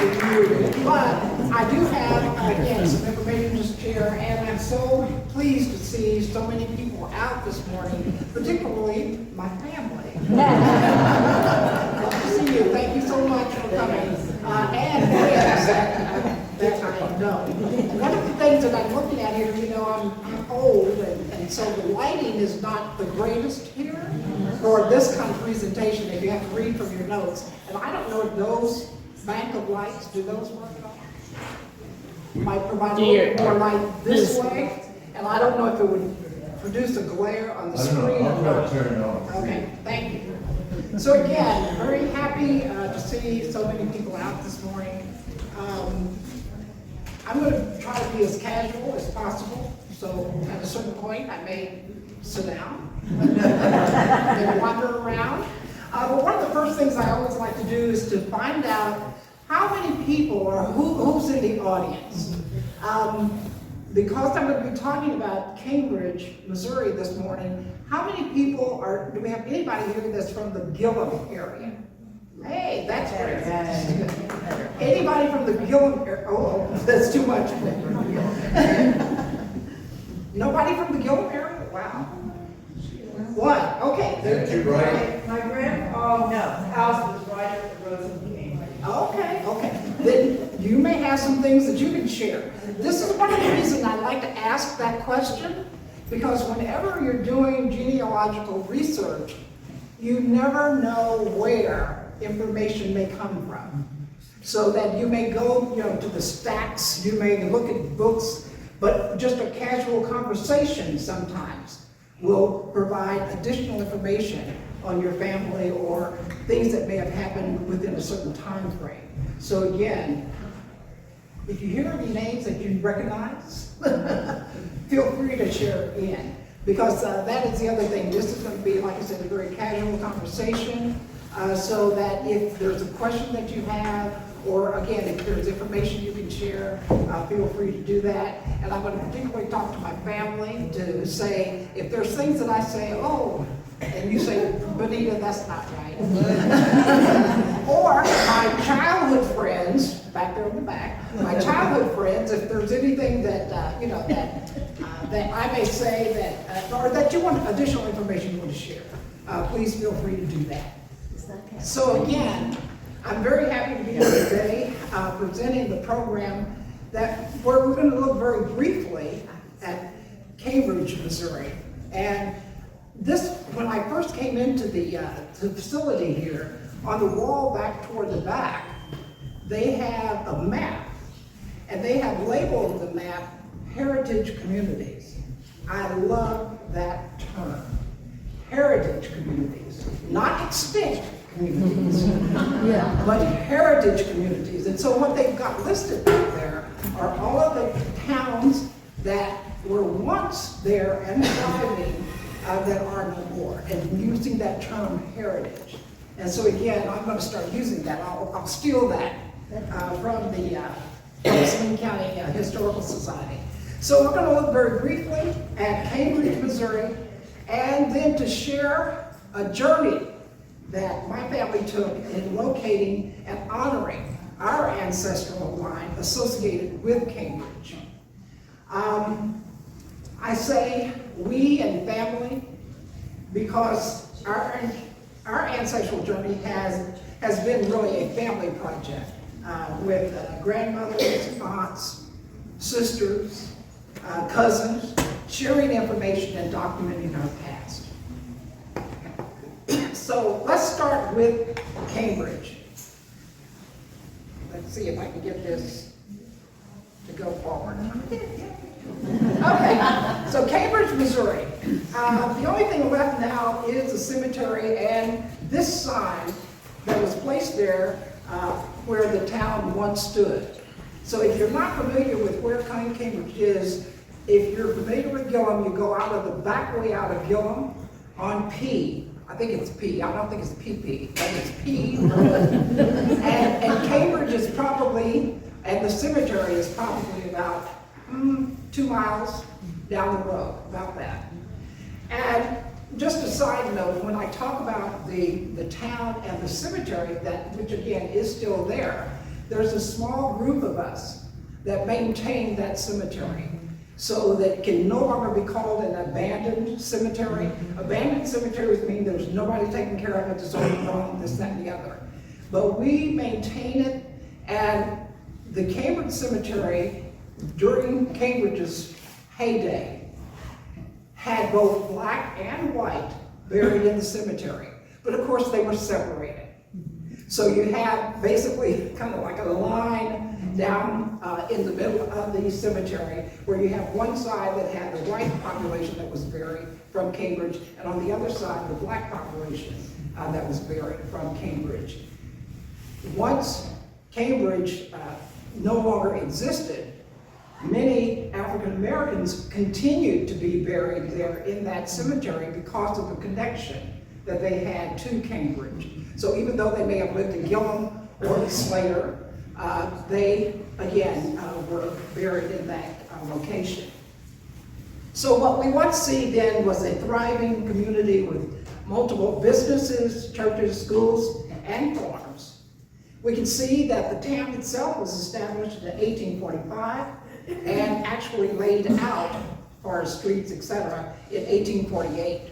But I do have, again, some information to share, and I'm so pleased to see so many people out this morning, particularly my family. Love to see you. Thank you so much for coming. And friends that I know. One of the things that I'm looking at here, you know, I'm old, and so the lighting is not the greatest here for this kind of presentation if you have to read from your notes. And I don't know if those bank of lights, do those work at all? Might provide a little bit more light this way, and I don't know if it would produce a glare on the screen. I'll try to turn it on. Okay, thank you. So again, very happy to see so many people out this morning. I'm going to try to be as casual as possible, so at a certain point I may sit down and wander around. But one of the first things I always like to do is to find out how many people or who's in the audience. Because I'm going to be talking about Cambridge, Missouri this morning, how many people do we have anybody here that's from the Gillum area? Hey, that's great. Anybody from the Gillum area? Oh, that's too much. Nobody from the Gillum area? Wow. One. Okay. Is that you, right? My grandpa, no, the house was right up the road from Cambridge. Okay. Then you may have some things that you can share. This is one of the reasons I like to ask that question, because whenever you're doing genealogical research, you never know where information may come from. So that you may go, you know, to the stacks, you may look at books, but just a casual conversation sometimes will provide additional information on your family or things that may have happened within a certain time frame. So again, if you hear any names that you recognize, feel free to share in, because that is the other thing. This is going to be, like I said, a very casual conversation, so that if there's a question that you have, or again, if there's information you can share, feel free to do that. And I'm going to particularly talk to my family to say, if there's things that I say, oh, and you say, Bonita, that's not right. Or my childhood friends, back there in the back, my childhood friends, if there's anything that, you know, that I may say that, or that you want additional information you want to share, please feel free to do that. So again, I'm very happy to be here today presenting the program where we're going to look very briefly at Cambridge, Missouri. And this, when I first came into the facility here, on the wall back toward the back, they have a map, and they have labeled the map Heritage Communities. I love that term, heritage communities, not extinct communities, but heritage communities. And so what they've got listed out there are all of the towns that were once there and thriving that are no more, and using that term heritage. And so again, I'm going to start using that. I'll steal that from the Saline County Historical Society. So we're going to look very briefly at Cambridge, Missouri, and then to share a journey that my family took in locating and honoring our ancestral line associated with Cambridge. I say we and family because our ancestral journey has been really a family project with grandmothers, aunts, sisters, cousins, sharing information and documenting our past. So let's start with Cambridge. Let's see if I can get this to go forward. Okay, so Cambridge, Missouri. The only thing left now is the cemetery and this sign that was placed there where the town once stood. So if you're not familiar with where Cambridge is, if you're familiar with Gillum, you go out of the back way out of Gillum on P. I think it's P. I don't think it's PP, but it's P. and Cambridge is probably, and the cemetery is probably about 2 miles down the road, about that. And just a side note, when I talk about the town and the cemetery, which again is still there, there's a small group of us that maintain that cemetery so that it can no longer be called an abandoned cemetery. Abandoned cemeteries mean there's nobody taking care of it, it's overgrown, this, that, and the other. But we maintain it, and the Cambridge Cemetery, during Cambridge's heyday, had both black and white buried in the cemetery. But of course, they were separated. So you have basically kind of like a line down in the middle of the cemetery where you have one side that had the white population that was buried from Cambridge, and on the other side, the black population that was buried from Cambridge. Once Cambridge no longer existed, many African Americans continued to be buried there in that cemetery because of the connection that they had to Cambridge. So even though they may have lived in Gilham or Slater, they, again, were buried in that location. So what we once see then was a thriving community with multiple businesses, churches, schools, and farms. We can see that the town itself was established in 1845 and actually laid out as far as streets, etc., in 1848.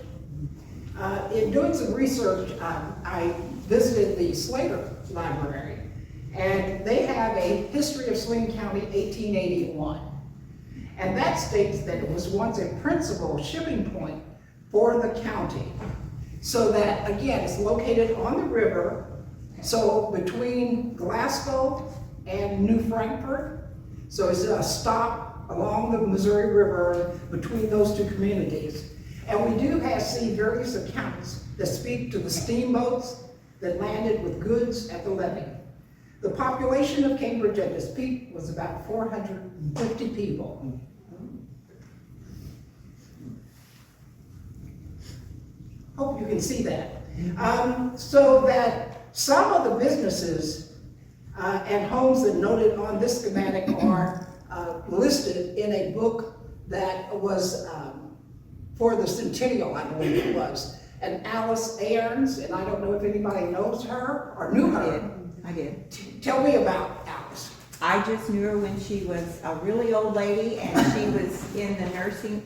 In doing some research, I visited the Slater Library, and they have a history of Saline County 1881. And that states that it was once a principal shipping point for the county. So that, again, it's located on the river, so between Glasgow and New Frankfort. So it's a stop along the Missouri River between those two communities. And we do see various accounts that speak to the steamboats that landed with goods at the levee. The population of Cambridge at its peak was about 450 people. Hope you can see that. So that some of the businesses and homes that noted on this schematic are listed in a book that was for the Centennial, I believe it was. And Alice Aarons, and I don't know if anybody knows her or knew her. I did. Tell me about Alice. I just knew her when she was a really old lady and she was in the nursing,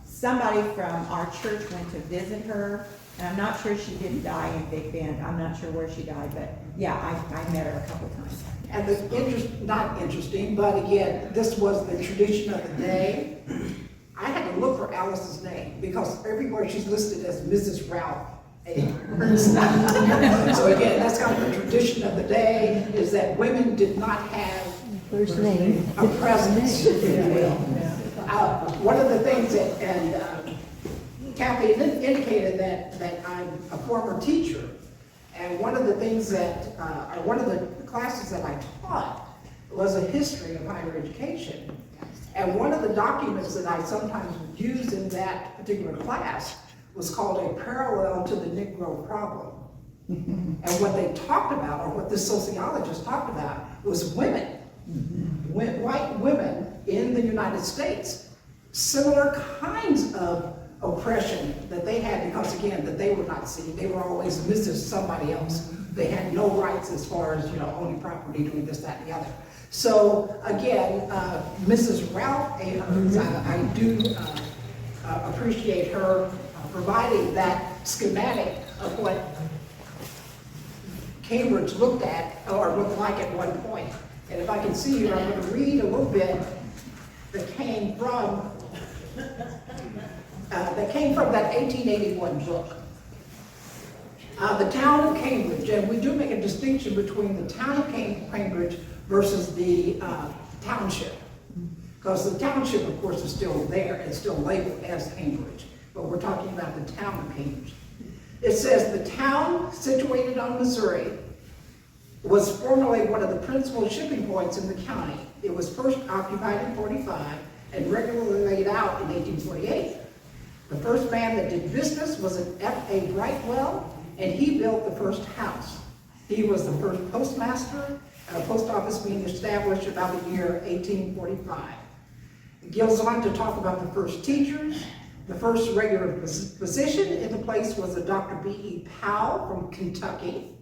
somebody from our church went to visit her. And I'm not sure she didn't die in Big Bend. I'm not sure where she died, but yeah, I met her a couple times. And not interesting, but again, this was the tradition of the day. I had to look for Alice's name because everywhere she's listed as Mrs. Ralph Aarons. So again, that's kind of the tradition of the day, is that women did not have First name. a presence, if you will. One of the things that, and Kathy indicated that I'm a former teacher, and one of the things that, or one of the classes that I taught was a history of higher education. And one of the documents that I sometimes would use in that particular class was called a parallel to the Negro problem. And what they talked about, or what the sociologist talked about, was women, white women in the United States, similar kinds of oppression that they had, because again, that they were not seen. They were always Mrs. somebody else. They had no rights as far as, owning property, doing this, that, and the other. So again, Mrs. Ralph Aarons, I do appreciate her providing that schematic of what Cambridge looked at or looked like at one point. And if I can see here, I'm going to read a little bit that came from that 1881 book. The town of Cambridge, and we do make a distinction between the town of Cambridge versus the township. Because the township, of course, is still there and still labeled as Cambridge, but we're talking about the town of Cambridge. It says, the town situated on Missouri was formerly one of the principal shipping points in the county. It was first occupied in 45 and regularly laid out in 1848. The first man that did business was an F.A. Brightwell, and he built the first house. He was the first postmaster, a post office being established about the year 1845. It goes on to talk about the first teachers. The first regular physician in the place was a Dr. B.E. Powell from Kentucky,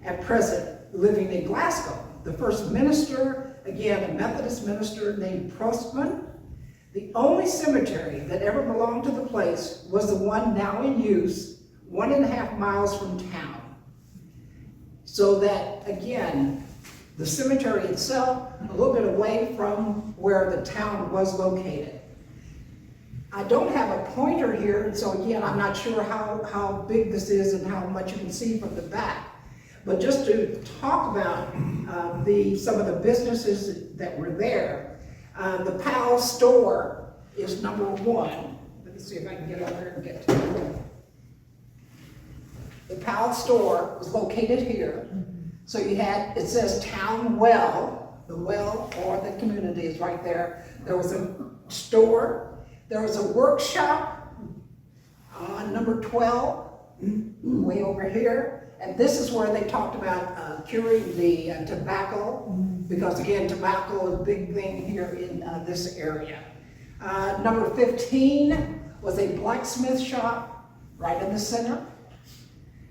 at present living in Glasgow. the first minister, again, a Methodist minister named Prostman. The only cemetery that ever belonged to the place was the one now in use, 1.5 miles from town. So that, again, the cemetery itself, a little bit away from where the town was located. I don't have a pointer here, so again, I'm not sure how big this is and how much you can see from the back. But just to talk about some of the businesses that were there, the Powell store is number 1. Let me see if I can get over here and get to it. The Powell store was located here. So you had, it says Town Well, the well or the community is right there. There was a store, there was a workshop on number 12, way over here. And this is where they talked about curing the tobacco, because again, tobacco is a big thing here in this area. Number 15 was a blacksmith shop right in the center.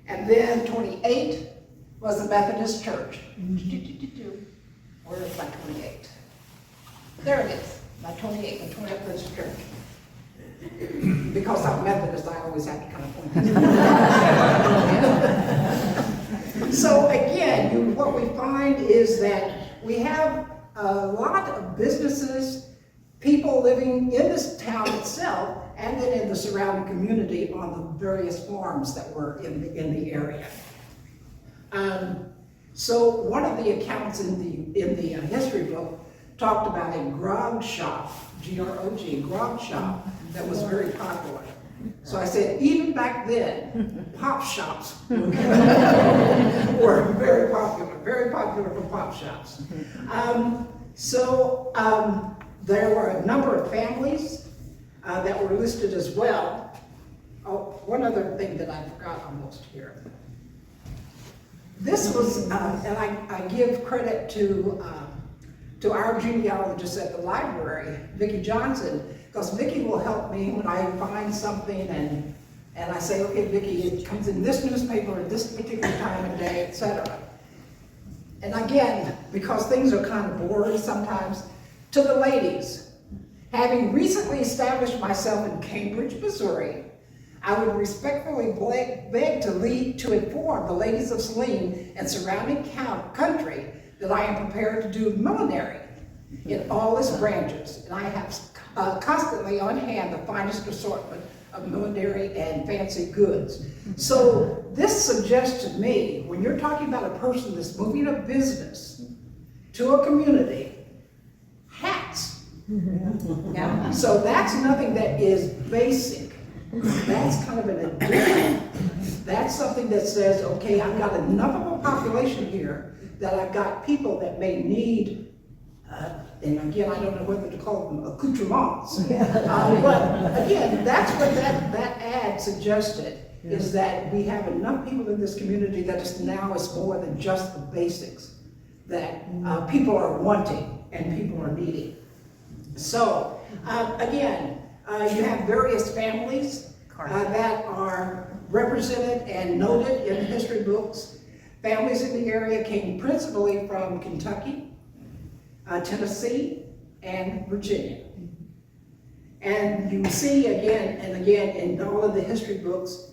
And then 28 was the Methodist church. Where is my 28? There it is, my 28, the 28th Methodist church. Because I'm Methodist, I always have to kind of point that out. So again, what we find is that we have a lot of businesses, people living in this town itself, and then in the surrounding community on the various farms that were in the area. So one of the accounts in the history book talked about a grog shop, G-R-O-G, grog shop, that was very popular. So I said, even back then, pop shops were very popular for pop shops. There were a number of families that were listed as well. Oh, one other thing that I forgot almost here. This was, and I give credit to our genealogist at the library, Vicki Johnson, because Vicki will help me when I find something and I say, okay, Vicki, it comes in this newspaper at this particular time of day, etc. And again, because things are kind of boring sometimes, to the ladies, having recently established myself in Cambridge, Missouri, I would respectfully beg to inform the ladies of Saline and surrounding country that I am prepared to do millinery in all its branches. And I have constantly on hand the finest assortment of millinery and fancy goods. So this suggests to me, when you're talking about a person that's moving a business to a community, hats. Yeah. So that's nothing that is basic. That's kind of an addition. That's something that says, okay, I've got enough of a population here that I've got people that may need, and again, I don't know whether to call them accoutrements. But again, that's what that ad suggested, is that we have enough people in this community that now is more than just the basics that people are wanting and people are needing. So again, you have various families that are represented and noted in the history books. Families in the area came principally from Kentucky, Tennessee, and Virginia. And you see again and again in all of the history books,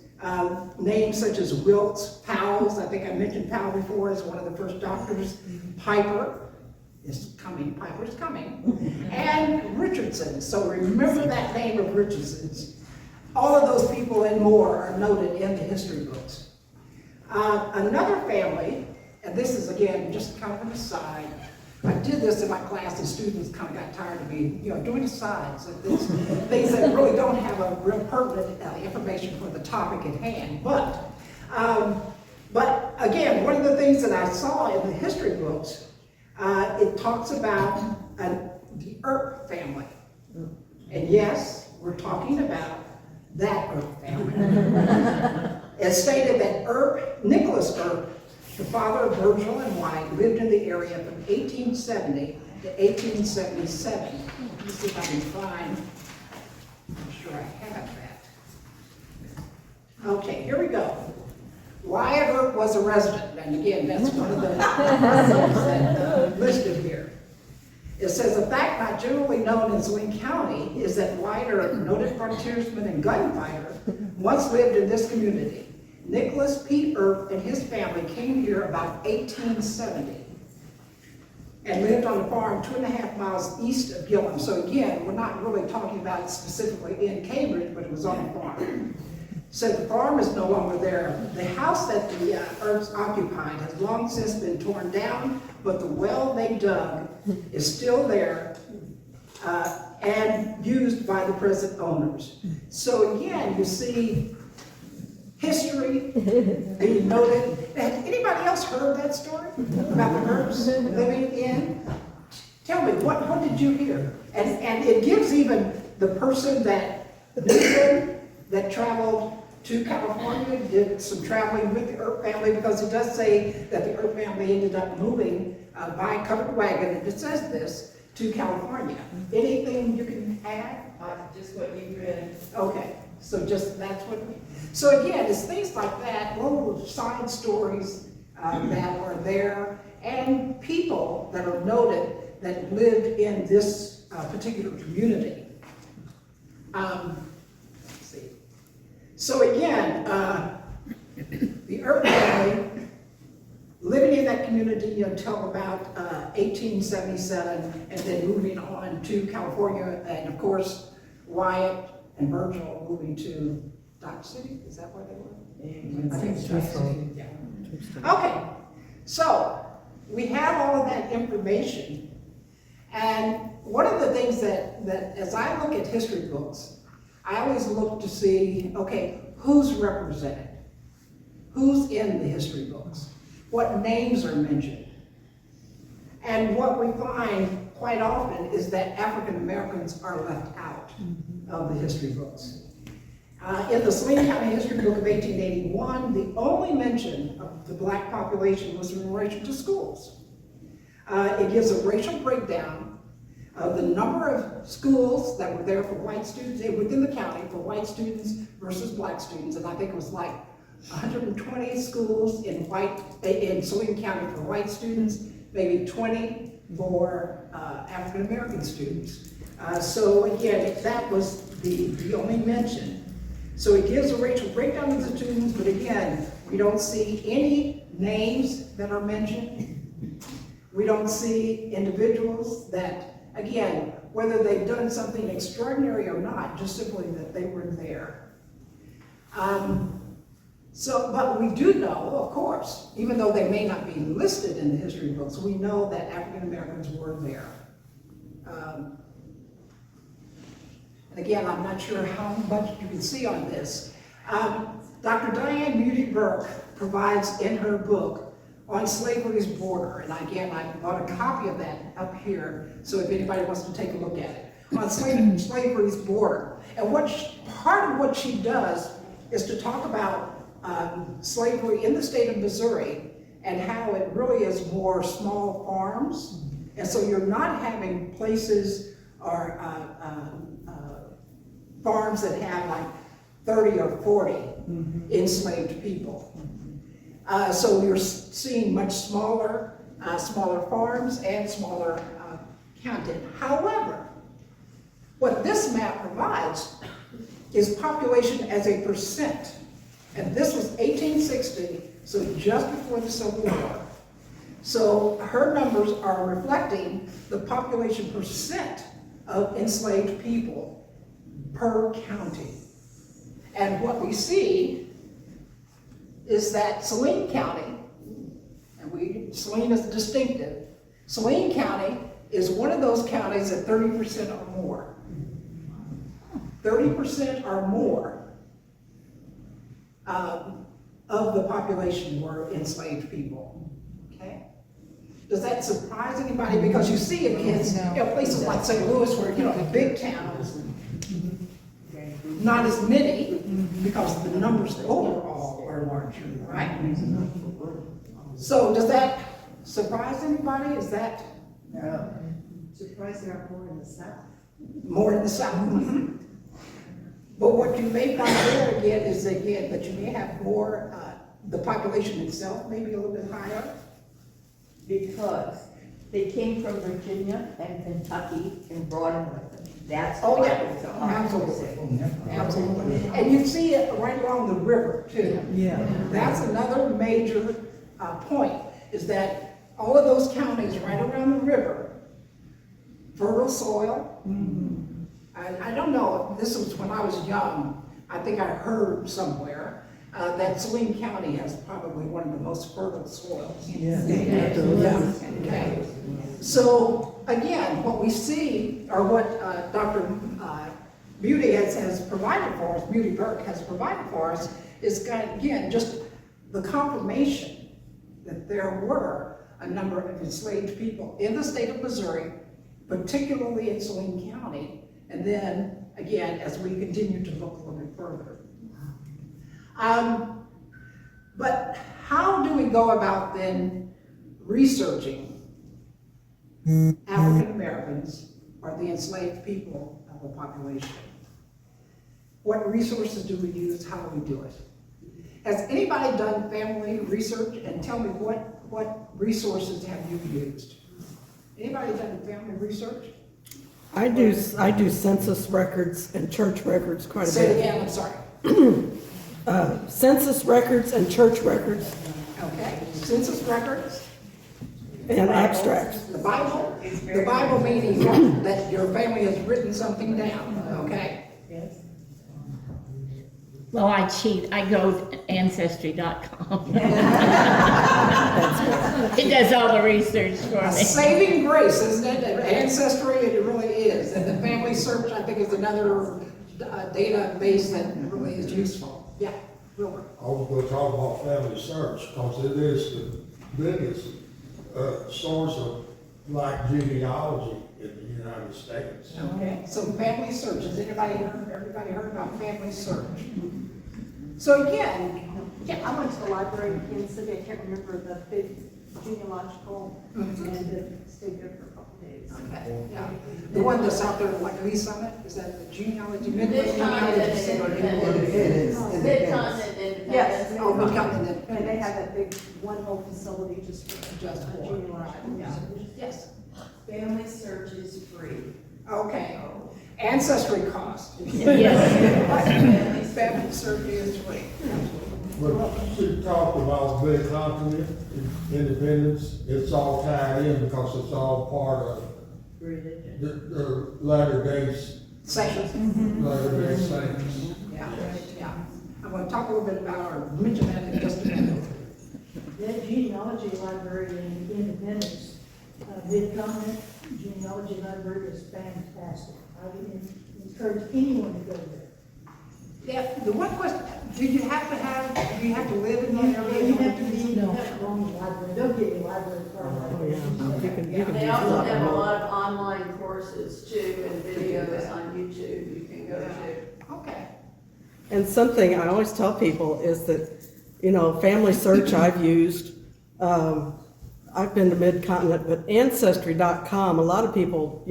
names such as Wilkes, Powell's, I think I mentioned Powell before as one of the first doctors, Piper is coming, Piper's coming, and Richardson. So remember that name of Richardson's. All of those people and more are noted in the history books. Another family, and this is again just kind of an aside, I did this in my class and students kind of got tired of me, doing asides, things that really don't have a real pertinent information for the topic at hand. But again, one of the things that I saw in the history books, it talks about the Earp family. And yes, we're talking about that Earp family. It stated that Nicholas Earp, the father of Virgil and White, lived in the area from 1870 to 1877. Let me see if I can find, I'm sure I have that. Okay, here we go. Wyatt Earp was a resident, and again, that's one of the things that listed here. It says, a fact not generally known in Saline County is that Wyatt Earp, noted frontiersman and gunfighter, once lived in this community. Nicholas Pete Earp and his family came here about 1870 and lived on a farm 2.5 miles east of Gillum. So again, we're not really talking about specifically in Cambridge, but it was on a farm. So the farm is no longer there. The house that the Earps occupied has long since been torn down, but the well they dug is still there and used by the present owners. So again, you see history being noted. Has anybody else heard that story about the Earps living in? Tell me, what did you hear? And it gives even the person that knew them, that traveled to California, did some traveling with the Earp family, because it does say that the Earp family ended up moving by covered wagon, and it says this, to California. Anything you can add? Just what you read. Okay, so just that's what, so again, it's things like that, little side stories that are there, and people that are noted that lived in this particular community. Let's see. So again, the Earp family living in that community until about 1877, and then moving on to California, and of course, Wyatt and Virgil moving to Dodge City, is that where they were? I think it's Dodge City, yeah. Okay, so we have all of that information, and one of the things that as I look at history books, I always look to see, okay, who's represented? Who's in the history books? What names are mentioned? And what we find quite often is that African Americans are left out of the history books. In the Saline County History Book of 1881, the only mention of the black population was in relation to schools. It gives a racial breakdown of the number of schools that were there for white students within the county for white students versus black students, and I think it was like 120 schools in Saline County for white students, maybe 20 for African American students. So again, that was the only mention. So it gives a racial breakdown of the students, but again, we don't see any names that are mentioned. We don't see individuals that, again, whether they've done something extraordinary or not, just simply that they were there. But we do know, of course, even though they may not be listed in the history books, we know that African Americans were there. And again, I'm not sure how much you can see on this. Dr. Diane Moody Burke provides in her book on slavery's border, and again, I bought a copy of that up here, so if anybody wants to take a look at it, on slavery's border. And part of what she does is to talk about slavery in the state of Missouri and how it really is more small farms. And so you're not having places or farms that have like 30 or 40 enslaved people. So you're seeing much smaller farms and smaller content. However, what this map provides is population as a percent. And this was 1860, so just before the Civil War. So her numbers are reflecting the population percent of enslaved people per county. And what we see is that Saline County, and Saline is distinctive, Saline County is one of those counties at 30% or more. 30% or more of the population were enslaved people. Okay? Does that surprise anybody? Because you see it in places like St. Louis, where the big towns, not as many, because the numbers overall are larger, right? So does that surprise anybody? Is that Surprised there aren't more in the South. more in the South? But what you may find there again is that you may have more the population itself may be a little bit higher? Because they came from Virginia and Kentucky and brought them with them. That's Oh, why yeah, it's a hard absolutely, absolutely. And you see it right along the river too. Yeah. That's another major point, is that all of those counties right around the river, fertile soil. I don't know, this was when I was young, I think I heard somewhere that Saline County has probably one of the most fertile soils. Yeah. Okay. So again, what we see, or what Dr. Beauty has provided for us, Beauty Burke has provided for us, is again, just the confirmation that there were a number of enslaved people in the state of Missouri, particularly in Saline County, and then again, as we continue to look a little bit further. But how do we go about then researching African Americans or the enslaved people of the population? What resources do we use? How do we do it? Has anybody done family research? And tell me what resources have you used? Anybody done family research? I do census records and church records quite a Say it bit. again, I'm sorry. Census records and church records Okay, census records, and abstracts. the Bible meaning that your family has written something down, okay? Yes. Well, I cheat. I go to Ancestry.com. It does all the research for A me. saving grace, isn't it? Ancestry, it really is. And the family search, I think, is another database that really is useful. Yeah, Wilbur. I was gonna talk about family search, because it is the biggest, source of black genealogy in the United States. Okay, so family search, has everybody heard about family search? So again, Yeah, I went to the library in Kansas City, I can't remember the big genealogical, and it stayed there for a couple days. okay, yeah, the one that's out there like Lee Summit, is that the genealogy? Midwest Mid-continent Genealogy Center? Independence. Mid-continent Independence. Yes. Oh, Midcontinent. And they have that big one whole facility just for Just for, genealogical yeah. research. Yes, Family search is free. okay. Ancestry cost. Yes. Family search is free. But she talked about mid-continent independence, it's all tied in because it's all part of the Latter-day Saints. Yeah, yeah. I'm gonna talk a little bit about, or mention that in just a minute. That genealogy library in Independence, Mid-Continent Genealogy Library is fantastic. I would encourage anyone to go there. Yeah, the one question, do you have to live in that area? You have to be, you have to belong to the library, they'll get you library card. Oh, yeah. You can They do also a lot have a more. lot of online courses too, and videos on YouTube you can go to. Okay. And something I always tell people is that, family search I've used, I've been to Mid-Continent, but Ancestry.com, a lot of people,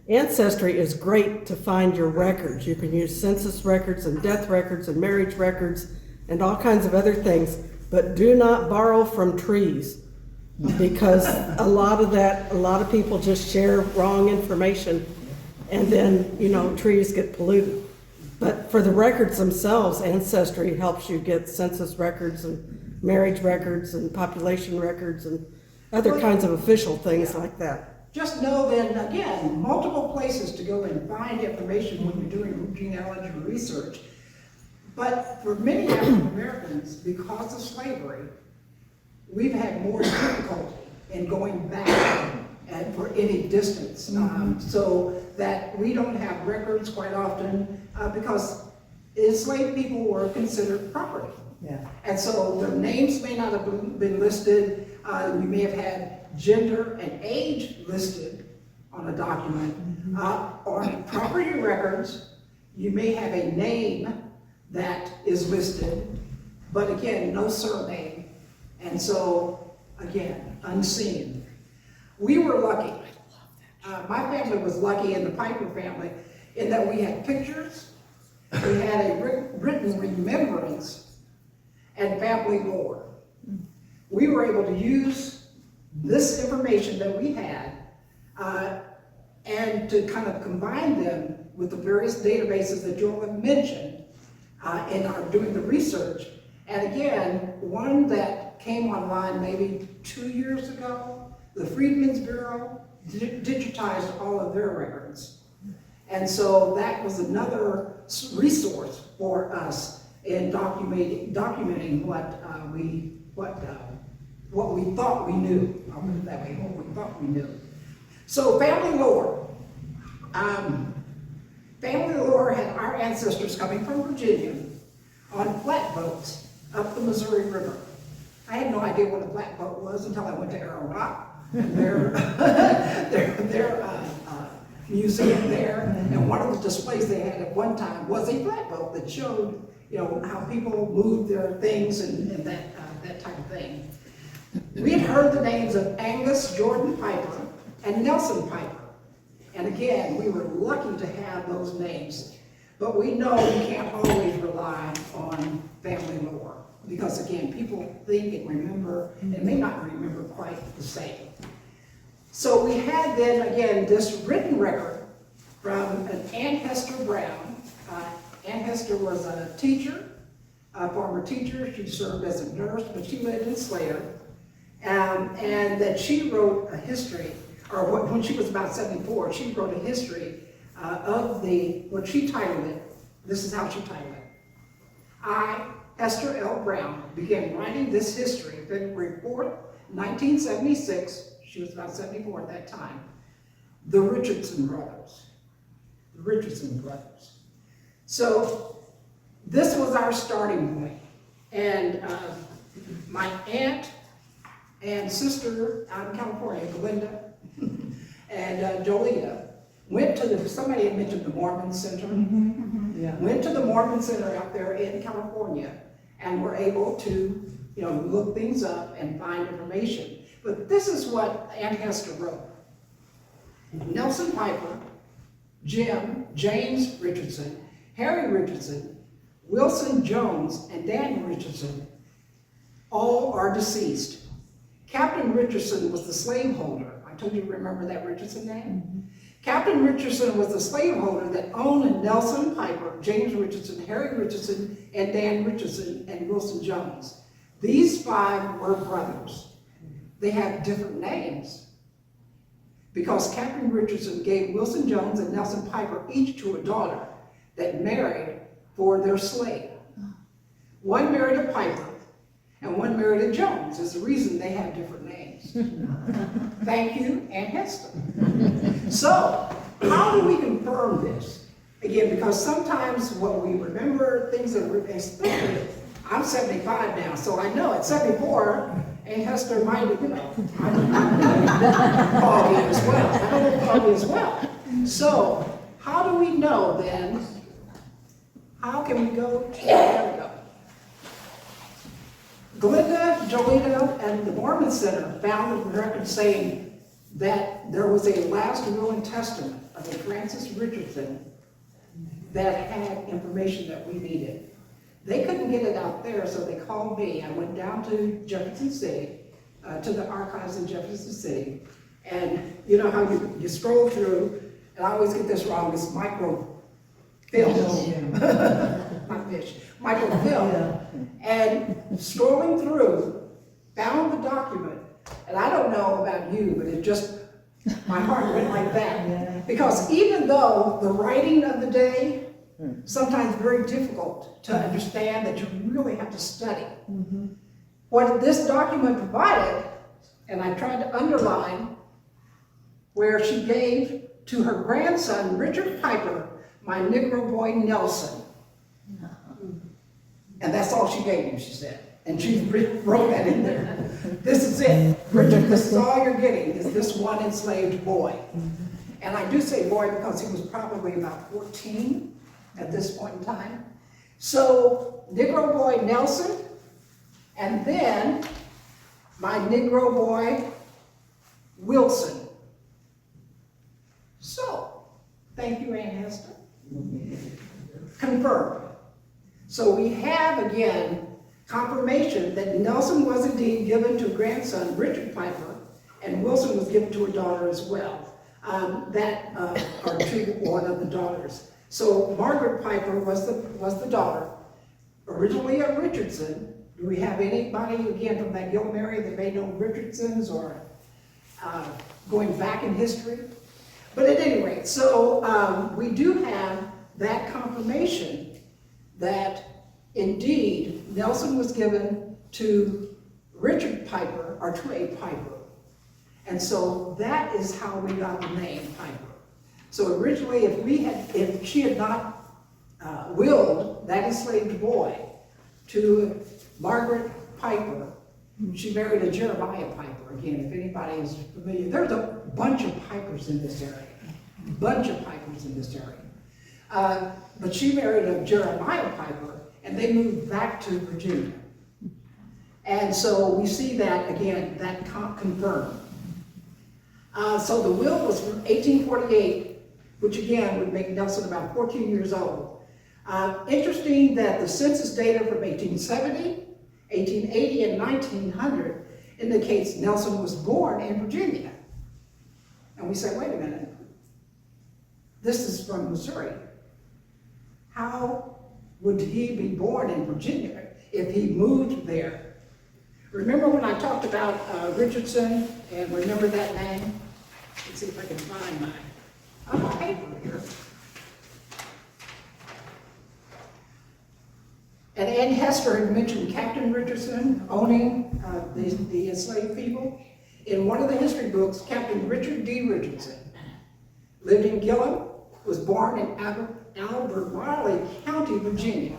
Ancestry is great to find your records. You can use census records and death records and marriage records and all kinds of other things, but do not borrow from trees. Because a lot of people just share wrong information, and then, trees get polluted. But for the records themselves, Ancestry helps you get census records and marriage records and population records and other kinds of official things like that. Just know that, again, multiple places to go and find information when you're doing genealogy research. But for many African Americans, because of slavery, we've had more difficulty in going back and for any distance. So that we don't have records quite often because enslaved people were considered property. Yeah. And so their names may not have been listed. We may have had gender and age listed on a document. On property records, you may have a name that is listed, but again, no surname. And so, again, unseen. We were lucky. My family was lucky, in the Piper family, in that we had pictures, we had a written remembrance, and family lore. We were able to use this information that we had and to kind of combine them with the various databases that you all have mentioned in our doing the research. And again, one that came online maybe 2 years ago, the Freedmen's Bureau digitized all of their records. And so that was another resource for us in documenting what we thought we knew. I'll put it that way, what we thought we knew. So family lore. Family lore had our ancestors coming from Virginia on flatboats up the Missouri River. I had no idea what a flatboat was until I went to Arrow Rock, and their museum there. And one of the displays they had at one time was a flatboat that showed, how people moved their things and that type of thing. We had heard the names of Angus Jordan Piper and Nelson Piper. And again, we were lucky to have those names. But we know we can't always rely on family lore, because again, people think and remember, and may not remember quite the same. So we had then, again, this written record from an Ann Hester Brown. Ann Hester was a teacher, a former teacher. She served as a nurse, but she lived in Slater. And that she wrote a history, or when she was about 74, she wrote a history of what she titled it. This is how she titled it. I, Esther L. Brown, began writing this history February 4th, 1976. She was about 74 at that time. The Richardson brothers. The Richardson brothers. So this was our starting point. And my aunt and sister out in California, Belinda, and Jolita, went to somebody had mentioned the Mormon Center. Yeah. Went to the Mormon Center out there in California and were able to, look things up and find information. But this is what Aunt Hester wrote. Nelson Piper, James Richardson, Harry Richardson, Wilson Jones, and Daniel Richardson all are deceased. Captain Richardson was the slaveholder. I told you to remember that Richardson name? Mm-hmm. Captain Richardson was the slaveholder that owned Nelson Piper, James Richardson, Harry Richardson, and Dan Richardson, and Wilson Jones. These 5 were brothers. They have different names because Captain Richardson gave Wilson Jones and Nelson Piper each to a daughter that married for their slave. One married a Piper and one married a Jones. Is the reason they have different names. Thank you, Aunt Hester. So, how do we confirm this? Again, because sometimes what we remember, things that are, especially, I'm 75 now, so I know at 74, Aunt Hester might have, foggy as well. I'm a little foggy as well. So, how do we know then? How can we go? There we go. Glinda, Jolita, and the Mormon Center found a record saying that there was a last will and testament of a Francis Richardson that had information that we needed. They couldn't get it out there, so they called me. I went down to Jefferson City, to the archives in Jefferson City, and you know how you scroll through, and I always get this wrong, it's microfilm. Not fish. Microfilm. And scrolling through, found the document, and I don't know about you, but it just, my heart went like that. Because even though the writing of the day, sometimes very difficult to understand, that you really have to study. What this document provided, and I tried to underline, where she gave to her grandson, Richard Piper, my Negro boy Nelson. And that's all she gave him, she said. And she wrote that in there. This is it. Richard, this is all you're getting, is this one enslaved boy. And I do say boy because he was probably about 14 at this point in time. So, Negro boy Nelson, and then my Negro boy Wilson. So, thank you, Aunt Hester. Confirmed. So we have, again, confirmation that Nelson was indeed given to grandson Richard Piper, and Wilson was given to a daughter as well. That are to one of the daughters. So Margaret Piper was the daughter, originally of Richardson. Do we have anybody, again, from that Gilman area that may know Richardsons or going back in history? But at any rate, so we do have that confirmation that indeed Nelson was given to Richard Piper, or to a Piper. And so that is how we got the name Piper. So originally, if she had not willed that enslaved boy to Margaret Piper, she married a Jeremiah Piper. Again, if anybody is familiar, there's a bunch of Pipers in this area. But she married a Jeremiah Piper, and they moved back to Virginia. And so we see that, again, that confirmed. So the will was from 1848, which again would make Nelson about 14 years old. Interesting that the census data from 1870, 1880, and 1900 indicates Nelson was born in Virginia. And we say, wait a minute, this is from Missouri. How would he be born in Virginia if he moved there? Remember when I talked about Richardson, and remember that name? Let's see if I can find my paper here. And Ann Hester had mentioned Captain Richardson owning the enslaved people. In one of the history books, Captain Richard D. Richardson lived in Gillum, was born in Albemarle County, Virginia,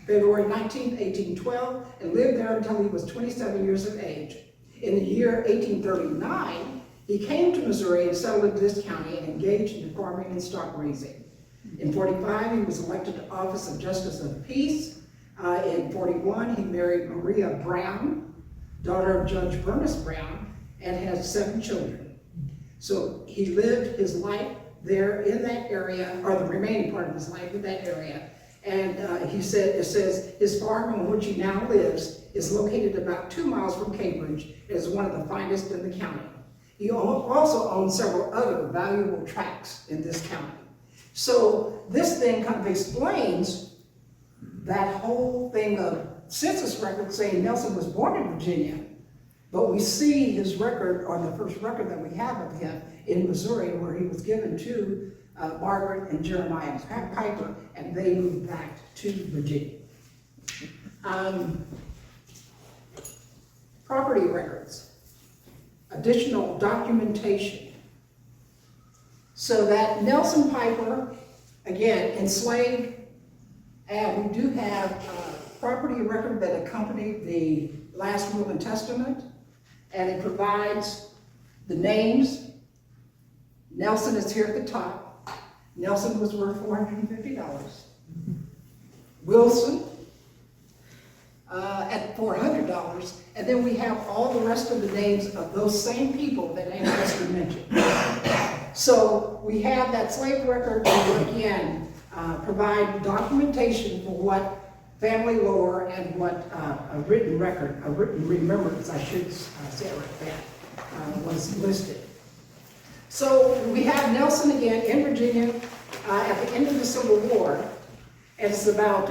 February 19, 1812, and lived there until he was 27 years of age. In the year 1839, he came to Missouri and settled in this county and engaged in farming and stock raising. In 45, he was elected to office of Justice of Peace. In 41, he married Maria Brown, daughter of Judge Ernest Brown, and had 7 children. So he lived his life there in that area, or the remaining part of his life in that area. And it says his farm on which he now lives is located about 2 miles from Cambridge. It is one of the finest in the county. He also owns several other valuable tracts in this county. So this thing kind of explains that whole thing of census records saying Nelson was born in Virginia, but we see his record, or the first record that we have of him, in Missouri, where he was given to Margaret and Jeremiah Piper, and they moved back to Virginia. Property records, additional documentation. So that Nelson Piper, again, enslaved, and we do have property record that accompanied the last will and testament, and it provides the names. Nelson is here at the top. Nelson was worth $450. Wilson at $400, and then we have all the rest of the names of those same people that Ann Hester mentioned. So we have that slave record to, again, provide documentation for what family lore and what a written record, a written remembrance, I should say it like that, was listed. So we have Nelson again in Virginia at the end of the Civil War, and it's about,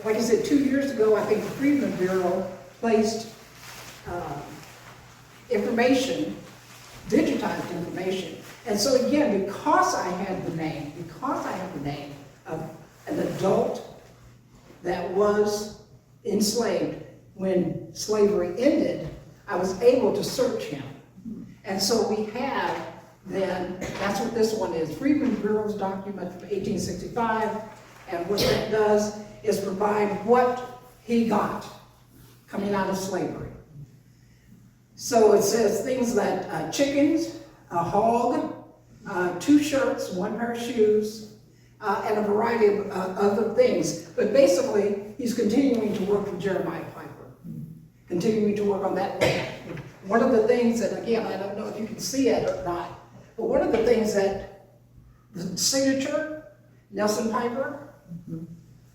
like I said, 2 years ago, I think the Freedmen Bureau placed information, digitized information. And so again, because I had the name of an adult that was enslaved when slavery ended, I was able to search him. And so we have then, that's what this one is, Freedmen Bureau's document from 1865, and what that does is provide what he got coming out of slavery. So it says things that chickens, a hog, 2 shirts, 1 pair of shoes, and a variety of other things. But basically, he's continuing to work for Jeremiah Piper, continuing to work on that land. One of the things that, again, I don't know if you can see it or not, but one of the things that the signature, Nelson Piper,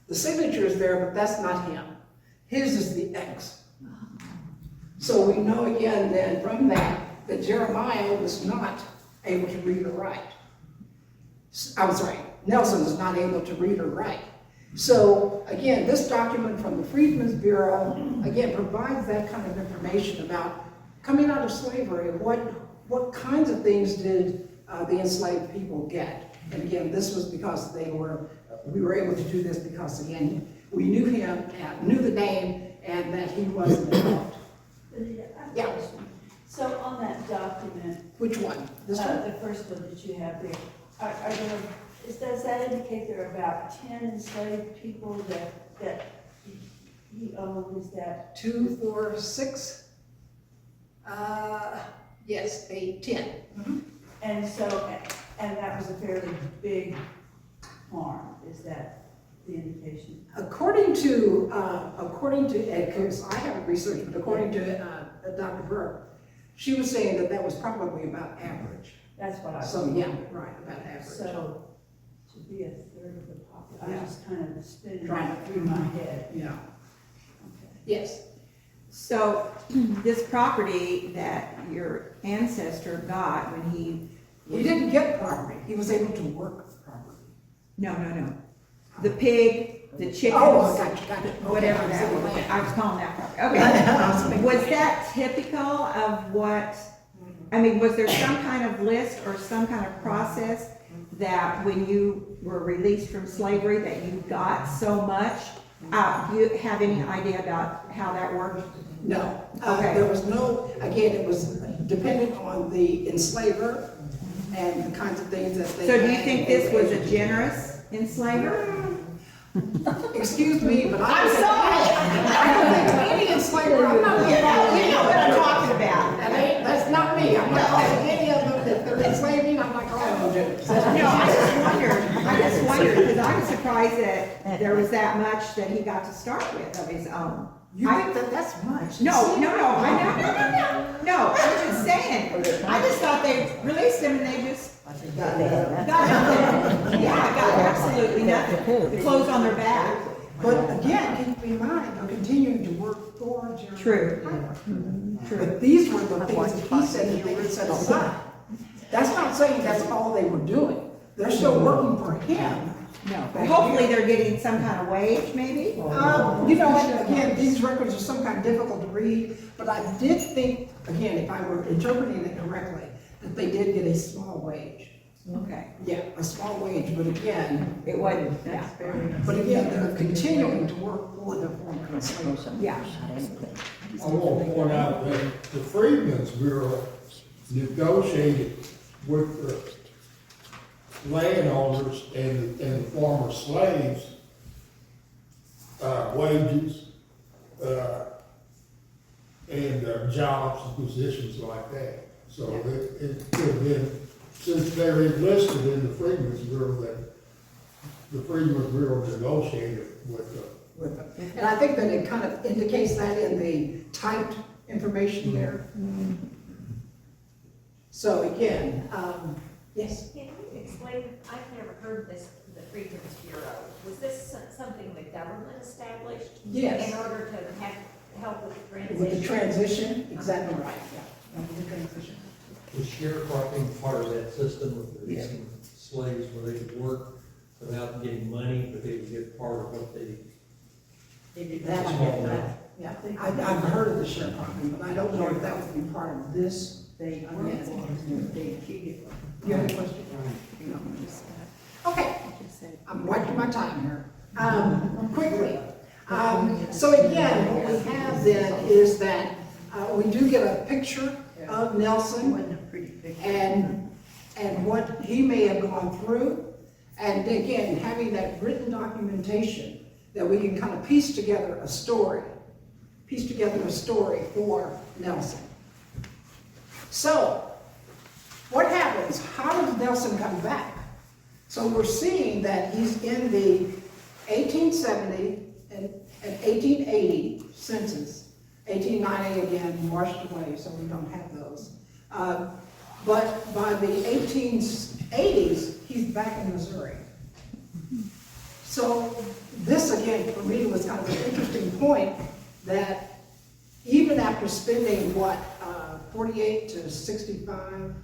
the signature is there, but that's not him. His is the X. So we know again then from that Jeremiah was not able to read or write. I'm sorry, Nelson was not able to read or write. So again, this document from the Freedmen's Bureau, again, provides that kind of information about coming out of slavery, what kinds of things did the enslaved people get. And again, this was because we were able to do this because again, we knew him, knew the name, and that he was an adult. Yeah. So on that document, Which one? This one? the first one that you have there, are there, does that indicate there are about 10 enslaved people that he owned? Is that? 2, 4, 6. Yes, 8, 10. Mhm. And so, and that was a fairly big farm, is that the indication? According to, because I haven't researched, but according to Dr. Burke, she was saying that was probably about average. That's what I. So, yeah, right, about average. So, to be a third of the population, Yeah. I just kind of spinning Trying that to- through my head. Yeah, Okay. yes. So this property that your ancestor got when He didn't get property, he was able to work property. no. The pig, the chickens. Oh, gotcha. Whatever Okay, that was, land. I was calling that property, okay. Was that typical of what, I mean, was there some kind of list or some kind of process that when you were released from slavery that you got so much? Do you have any idea about how that worked? No, Okay. there was no, again, it was dependent on the enslaver and the kinds of things that they. So do you had. think this was a generous enslaver? Excuse me, but I'm sorry. I don't think any enslaver, I'm not. You know what I'm talking about. That's not me, I'm not calling any of them, if they're enslaving, I'm not calling them generous. No, I just wondered, because I was surprised that there was that much that he got to start with of his own. You think that that's much? No, no, I'm just saying, I just thought they released him and they just got nothing. Yeah, got absolutely nothing, the clothes on their back. But again, keep in mind, they're continuing to work for Jeremiah. True. But these were the things that he said that they would set aside. That's not saying that's all they were doing. They're still working for him. No, but hopefully they're getting some kind of wage, maybe? You know, again, these records are some kind of difficult to read, but I did think, again, if I were interpreting it correctly, that they did get a small wage. Okay. Yeah, a small wage, but again, It wasn't, yeah. But again, they're continuing to work for the former enslavers. yeah. I want to point out that the Freedmen's Bureau negotiated with the landowners and the former slaves, wages, and jobs and positions like that. So it could have been, since they're enlisted in the Freedmen's Bureau, that the Freedmen's Bureau negotiated with them. And I think that it kind of indicates that in the typed information there. So again, yes? Can you explain, I've never heard this, the Freedmen's Bureau. Was this something the government established? Yes. In order to have, help with the transition? With the transition, exactly right, yeah. With the transition. Was sharecropping part of that system with releasing slaves where they could work without getting money, but they would get part of what they? That I get that, yeah. I've heard of the sharecropping, but I don't know if that would be part of this. You have a question? No. Okay, I'm watching my time here. Quickly. So again, what we have then is that we do get a picture of Nelson and what he may have gone through. And again, having that written documentation that we can kind of piece together a story for Nelson. So, what happens? How does Nelson come back? So we're seeing that he's in the 1870 and 1880 census. 1890 again washed away, so we don't have those. But by the 1880s, he's back in Missouri. So this again, for me, was kind of an interesting point that even after spending, 48 to 65,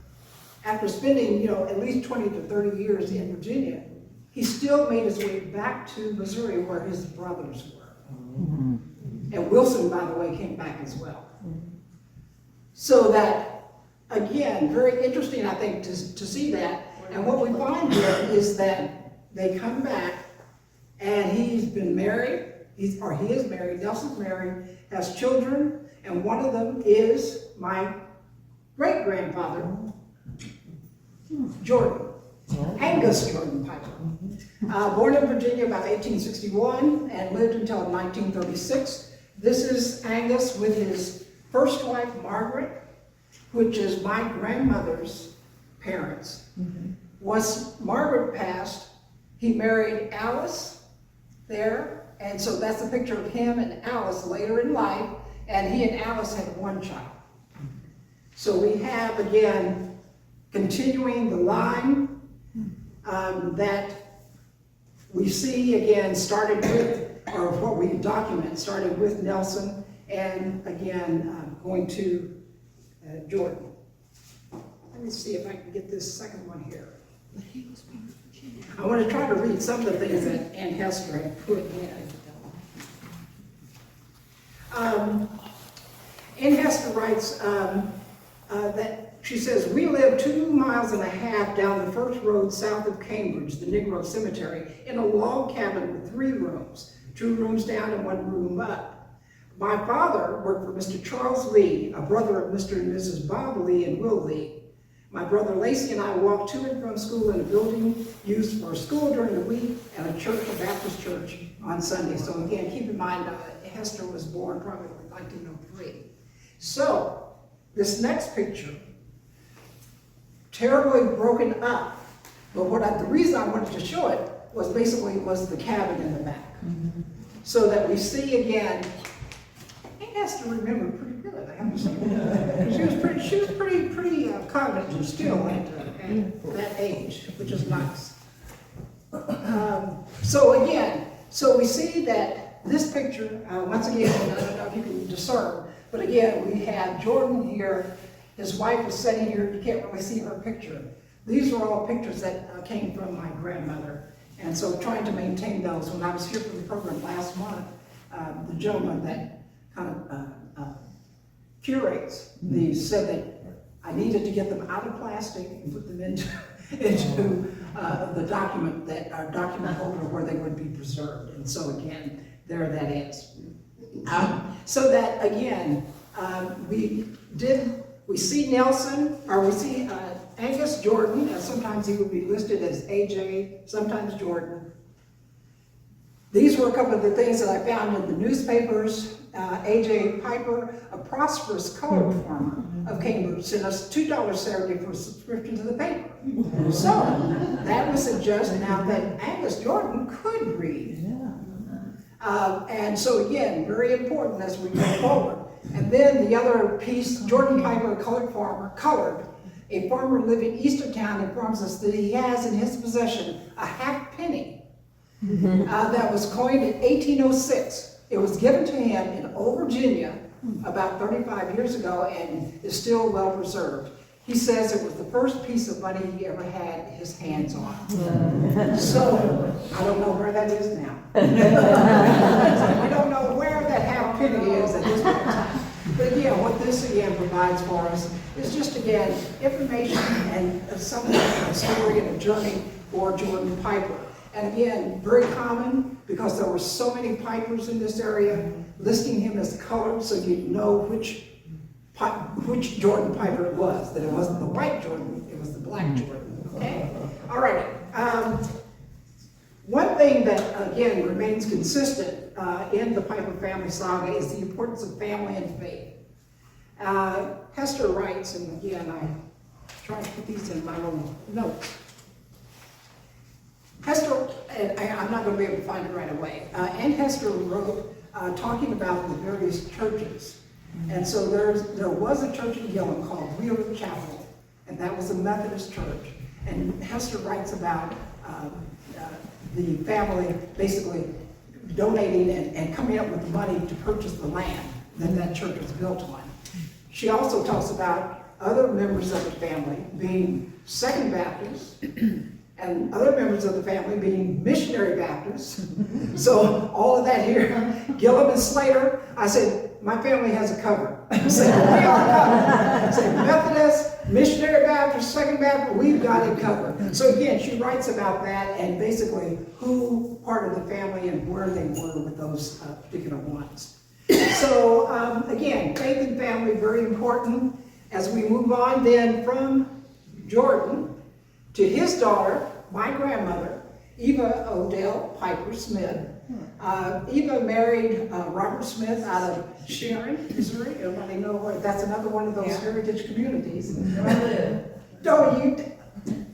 after spending, at least 20 to 30 years in Virginia, he still made his way back to Missouri where his brothers were. And Wilson, by the way, came back as well. So that, again, very interesting, I think, to see that. And what we find here is that they come back, and he's been married, he is married, Nelson's married, has children, and one of them is my great-grandfather, Jordan, Angus Jordan Piper. Born in Virginia about 1861 and lived until 1936. This is Angus with his first wife, Margaret, which is my grandmother's parents. Once Margaret passed, he married Alice there, and so that's a picture of him and Alice later in life, and he and Alice had one child. So we have, again, continuing the line that we see, again, started with, or what we document, started with Nelson, and again, going to Jordan. Let me see if I can get this second one here. I want to try to read some of the things that Ann Hester had put in. Ann Hester writes that she says, we live 2.5 miles down the first road south of Cambridge, the Negro Cemetery, in a log cabin with 3 rooms, 2 rooms down and 1 room up. My father worked for Mr. Charles Lee, a brother of Mr. and Mrs. Bob Lee and Will Lee. My brother Lacey and I walked to and from school in a building used for school during the week and a church, a Baptist church, on Sunday. So again, keep in mind, Hester was born probably in 1903. So, this next picture, terribly broken up, but the reason I wanted to show it was basically the cabin in the back. So that we see again, Aunt Hester remembered pretty good, I have to say. She was pretty cognitive still at that age, which is nice. So we see that this picture, once again, I don't know if you can discern, but again, we have Jordan here, his wife is sitting here, you can't really see her picture. These are all pictures that came from my grandmother, and so trying to maintain those. When I was here for the program last month, the gentleman that kind of curates these said that I needed to get them out of plastic and put them into the document holder where they would be preserved. And so again, there that is. So that again, we see Nelson, or we see Angus Jordan, and sometimes he would be listed as AJ, sometimes Jordan. These were a couple of the things that I found in the newspapers. AJ Piper, a prosperous colored farmer of Cambridge, sent us $2 Saturday for a subscription to the paper. So that would suggest now that Angus Jordan could read. And so again, very important as we go forward. And then the other piece, Jordan Piper, a colored farmer, a farmer living east of town, informs us that he has in his possession a half-penny that was coined in 1806. It was given to him in Old Virginia about 35 years ago and is still well preserved. He says it was the first piece of money he ever had his hands on. So, I don't know where that is now. We don't know where that half penny is at this point in time. But again, what this again provides for us is just again, information and something like a story and a journey for Jordan Piper. And again, very common because there were so many Pipers in this area, listing him as colored so you'd know which Jordan Piper it was, that it wasn't the white Jordan, it was the black Jordan, okay? All right, one thing that, again, remains consistent in the Piper family saga is the importance of family and faith. Hester writes, and again, I'm trying to put these in my own notes. Hester, and I'm not going to be able to find it right away, Aunt Hester wrote talking about the various churches. And so there was a church in Gillum called Wheeler Chapel, and that was a Methodist church. And Hester writes about the family basically donating and coming up with the money to purchase the land that that church was built on. She also talks about other members of the family being Second Baptists and other members of the family being missionary Baptists. So all of that here, Gillum and Slater, I said, my family has a cover. I said, we are covered. I said, Methodist, missionary Baptist, Second Baptist, we've got it covered. So again, she writes about that and basically who part of the family and where they were with those particular ones. So again, faith and family, very important. As we move on then from Jordan to his daughter, my grandmother, Eva Odell Piper Smith. Eva married Robert Smith out of Sharon, Missouri. Everybody know where, that's another one of those heritage communities. Where I live. Don't you?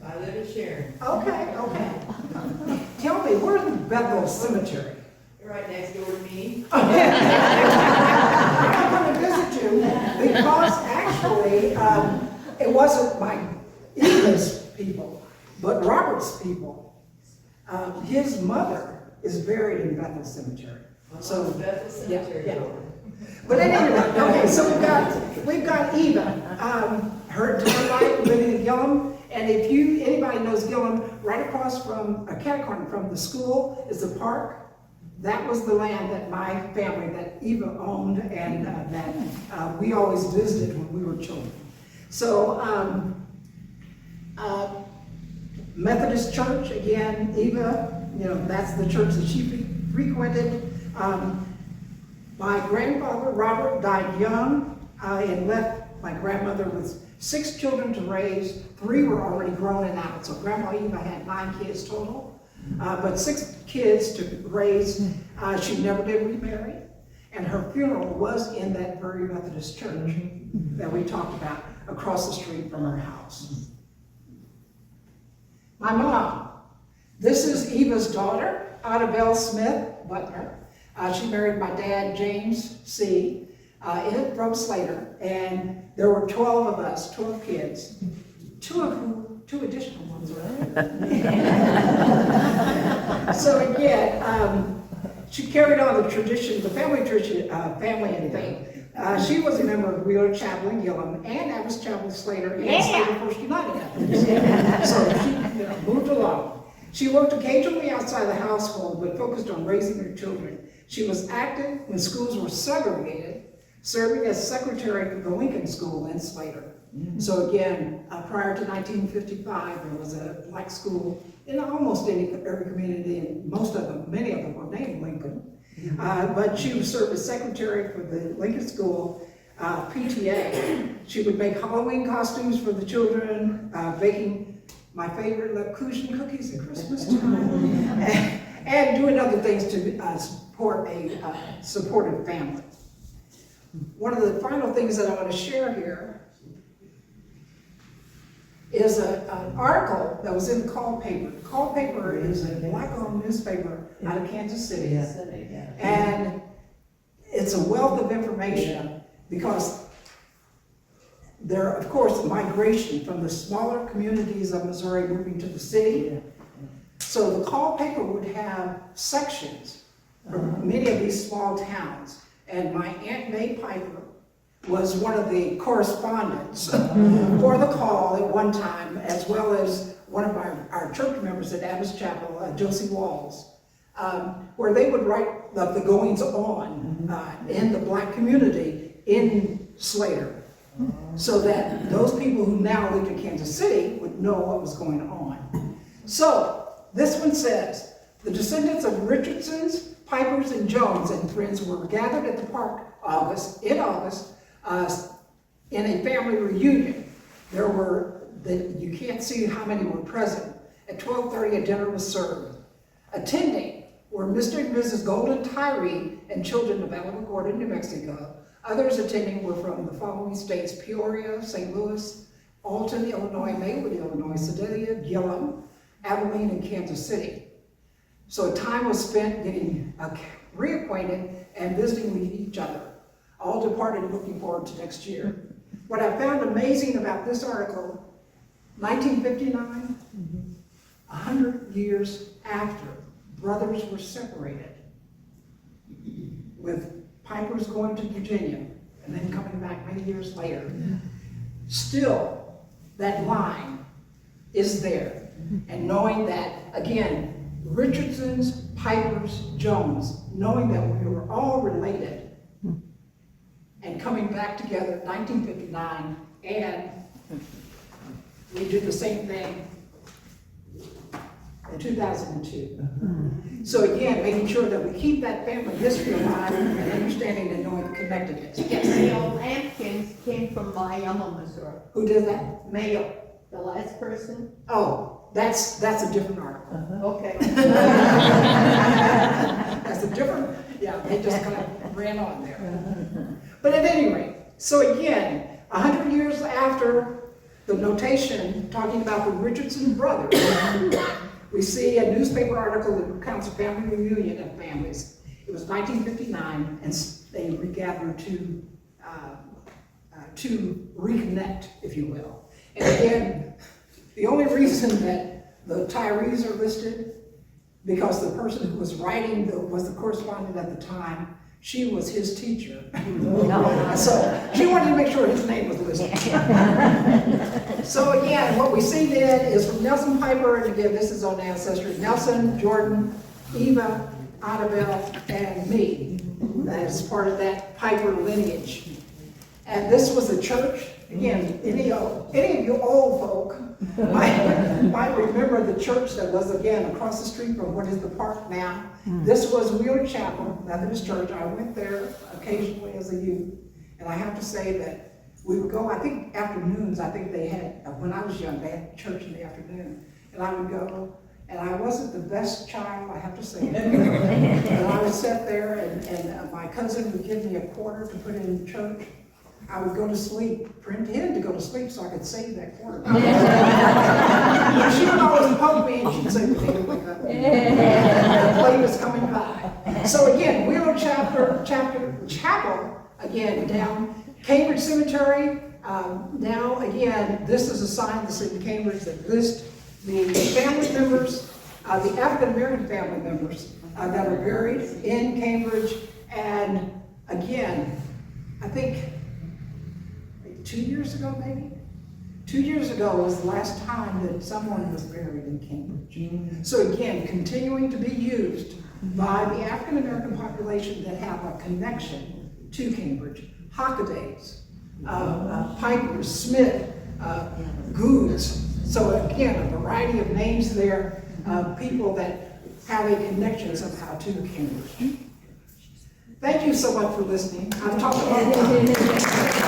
I live in Sharon, Okay, okay. Tell me, where's the Bethel Cemetery? right next door to me. I'm going to visit you because actually, it wasn't my Eva's people, but Robert's people. His mother is buried in Bethel Cemetery. So Bethel Cemetery. Yeah. But at any rate, okay, so we've got Eva, her entire life living in Gillum, and if anybody knows Gillum, right across from a cat corner from the school is the park. That was the land that my family, that Eva owned, and that we always visited when we were children. So Methodist Church, again, Eva, that's the church that she frequented. My grandfather, Robert, died young and left my grandmother with 6 children to raise. 3 were already grown and out, so Grandma Eva had 9 kids total, but 6 kids to raise. She never did remarry, and her funeral was in that very Methodist church that we talked about across the street from her house. My mom, this is Eva's daughter, Annabelle Smith Butner. She married my dad, James C., from Slater, and there were 12 of us, 12 kids, 2 additional ones, right? So again, she carried on the tradition, the family tradition, family and faith. She was a member of Wheeler Chapel in Gillum and Adams Chapel Slater and Slater First United Methodist. So she moved along. She worked occasionally outside the household, but focused on raising her children. She was active when schools were segregated, serving as secretary of the Lincoln School in Slater. So again, prior to 1955, there was a black school in almost every community, and many of them were named Lincoln. But she would serve as secretary for the Lincoln School PTA. She would make Halloween costumes for the children, baking my favorite Lebkuchen cookies at Christmas time, and doing other things to support a supportive family. One of the final things that I want to share here is an article that was in the Call paper. The Call paper is a black-owned newspaper out of Kansas City, and it's a wealth of information because there, of course, migration from the smaller communities of Missouri moving to the city. So the Call paper would have sections from many of these small towns, and my Aunt May Piper was one of the correspondents for the Call at one time, as well as one of our church members at Adams Chapel, Josie Walls, where they would write the goings on in the black community in Slater, so that those people who now lived in Kansas City would know what was going on. So this one says, the descendants of Richardsons, Pipers, and Jones and friends were gathered at the park in August in a family reunion. There were, you can't see how many were present. At 12:30 a dinner was served. Attending were Mr. and Mrs. Golden Tyree and children of Alamogordo, New Mexico. Others attending were from the following states: Peoria, St. Louis, Alton, Illinois, Maywood, Illinois, Sedalia, Gillum, Abilene, and Kansas City. So time was spent getting reacquainted and visiting with each other. All departed looking forward to next year. What I found amazing about this article, 1959, 100 years after brothers were separated, with Pipers going to Virginia and then coming back many years later, still that line is there. And knowing that, again, Richardson's, Pipers, Jones, knowing that we were all related and coming back together in 1959, and we did the same thing in 2002. So again, making sure that we keep that family history alive and understanding and knowing the connectedness. Yes, Mayo Lampkins came from my alma mater. Who did that? Mayo, the last person. Oh, that's a different article. Okay. That's a different, yeah, they just kind of ran on there. But at any rate, so again, 100 years after the notation talking about the Richardson brothers, we see a newspaper article that recounts a family reunion of families. It was 1959, and they regathered to reconnect, if you will. And again, the only reason that the Tyrees are listed, because the person who was writing was the correspondent at the time. She was his teacher. So she wanted to make sure his name was listed. So again, what we see then is from Nelson Piper, and again, this is on Ancestry, Nelson, Jordan, Eva, Annabelle, and me. That is part of that Piper lineage. And this was a church. Again, any of you old folk might remember the church that was, again, across the street from what is the park now. This was Wheeler Chapel Methodist Church. I went there occasionally as a youth, and I have to say that we would go, I think afternoons, I think they had, when I was young, they had church in the afternoon, and I would go, and I wasn't the best child, I have to say. And I would sit there, and my cousin would give me a quarter to put in church. I would go to sleep, pretend to go to sleep so I could save that quarter. She would always poke me and she'd say, "Hey, wake up." The plane was coming by. So again, Wheeler Chapel, again, down Cambridge Cemetery. Now, again, this is a sign that's in Cambridge that lists the family members, the African-American family members that are buried in Cambridge. And again, I think 2 years ago, maybe? 2 years ago was the last time that someone was buried in Cambridge. So again, continuing to be used by the African-American population that have a connection to Cambridge. Hockadays, Piper, Smith, Goods. So again, a variety of names there, people that have a connection somehow to Cambridge. Thank you so much for listening. I've talked a long time.